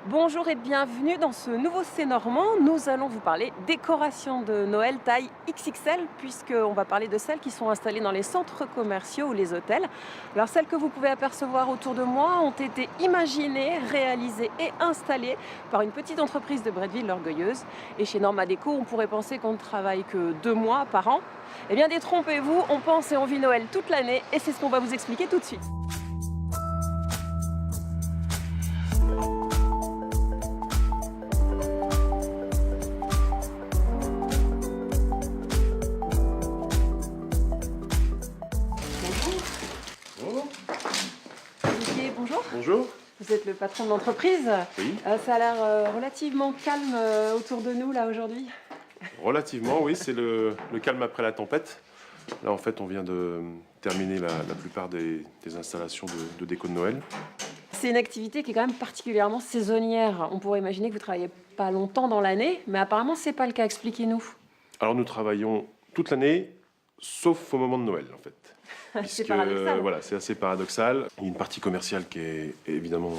Bonjour et bienvenue dans ce nouveau C'est Normand. Nous allons vous parler décoration de Noël taille XXL puisqu'on va parler de celles qui sont installées dans les centres commerciaux ou les hôtels. Alors celles que vous pouvez apercevoir autour de moi ont été imaginées, réalisées et installées par une petite entreprise de Bretteville l'Orgueilleuse. Et chez Norma Déco, on pourrait penser qu'on ne travaille que 2 mois par an. Eh bien détrompez-vous, on pense et on vit Noël toute l'année et c'est ce qu'on va vous expliquer tout de suite. Bonjour. Olivier, bonjour. Bonjour. Vous êtes le patron de l'entreprise. Oui. Ça a l'air relativement calme autour de nous là aujourd'hui. Relativement, oui, c'est le calme après la tempête. Là, en fait, on vient de terminer la plupart des installations de déco de Noël. C'est une activité qui est quand même particulièrement saisonnière. On pourrait imaginer que vous travaillez pas longtemps dans l'année, mais apparemment c'est pas le cas. Expliquez-nous. Alors, nous travaillons toute l'année, sauf au moment de Noël, en fait. C'est paradoxal. Voilà, c'est assez paradoxal. Il y a une partie commerciale qui est évidemment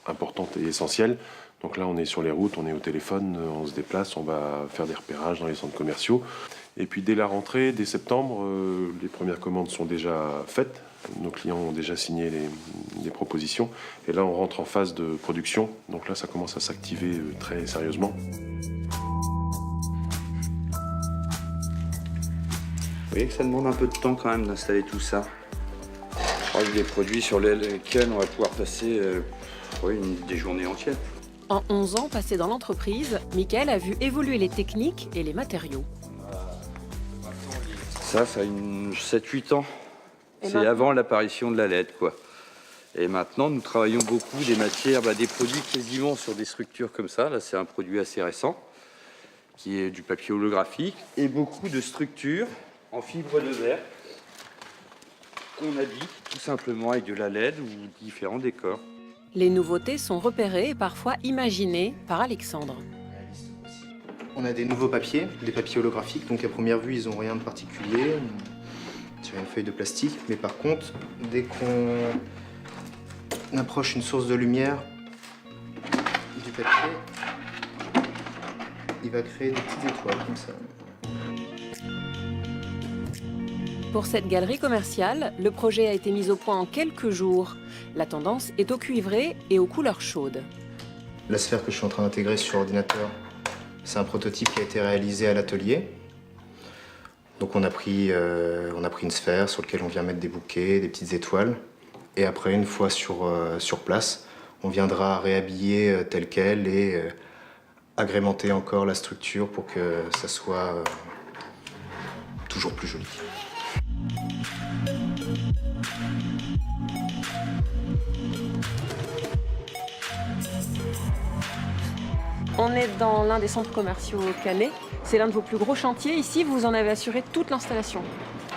importante et essentielle. Donc là, on est sur les routes, on est au téléphone, on se déplace, on va faire des repérages dans les centres commerciaux. Et puis dès la rentrée, dès septembre, les premières commandes sont déjà faites. Nos clients ont déjà signé les propositions. Et là, on rentre en phase de production. Donc là, ça commence à s'activer très sérieusement. Vous voyez que ça demande un peu de temps quand même d'installer tout ça. Je crois que des produits sur lesquels on va pouvoir passer des journées entières. En 11 ans passés dans l'entreprise, Mickaël a vu évoluer les techniques et les matériaux. Ça a 7-8 ans. Et C'est maintenant avant l'apparition de la LED, quoi. Et maintenant, nous travaillons beaucoup des matières, des produits quasiment sur des structures comme ça. Là, c'est un produit assez récent, qui est du papier holographique, et beaucoup de structures en fibre de verre qu'on habille tout simplement avec de la LED ou différents décors. Les nouveautés sont repérées et parfois imaginées par Alexandre. On a des nouveaux papiers, des papiers holographiques, donc à première vue ils n'ont rien de particulier sur une feuille de plastique, mais par contre dès qu'on approche une source de lumière du papier, il va créer des petites étoiles comme ça. Pour cette galerie commerciale, le projet a été mis au point en quelques jours. La tendance est au cuivré et aux couleurs chaudes. La sphère que je suis en train d'intégrer sur ordinateur, c'est un prototype qui a été réalisé à l'atelier. Donc on a pris une sphère sur laquelle on vient mettre des bouquets, des petites étoiles. Et après, une fois sur place, on viendra réhabiller tel quel et agrémenter encore la structure pour que ça soit toujours plus joli. On est dans l'un des centres commerciaux Canet. C'est l'un de vos plus gros chantiers. Ici, vous en avez assuré toute l'installation.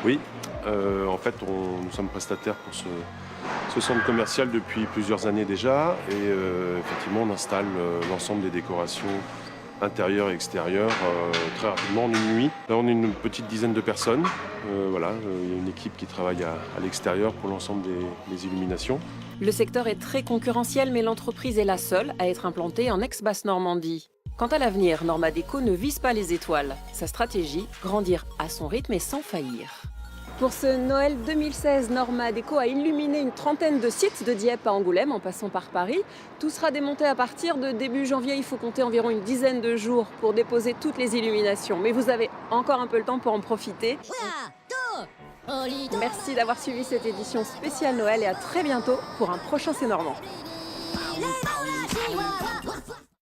Oui, en fait, nous sommes prestataires pour ce centre commercial depuis plusieurs années déjà. Et effectivement, on installe l'ensemble des décorations intérieures et extérieures très rapidement en une nuit. Là, on est une petite dizaine de personnes. Il y a une équipe qui travaille à l'extérieur pour l'ensemble des illuminations. Le secteur est très concurrentiel, mais l'entreprise est la seule à être implantée en ex-Basse-Normandie. Quant à l'avenir, Norma Déco ne vise pas les étoiles. Sa stratégie, grandir à son rythme et sans faillir. Pour ce Noël 2016, Norma Déco a illuminé une trentaine de sites de Dieppe à Angoulême en passant par Paris. Tout sera démonté à partir de début janvier. Il faut compter environ une dizaine de jours pour déposer toutes les illuminations. Mais vous avez encore un peu le temps pour en profiter. Merci d'avoir suivi cette édition spéciale Noël et à très bientôt pour un prochain C'est Normand.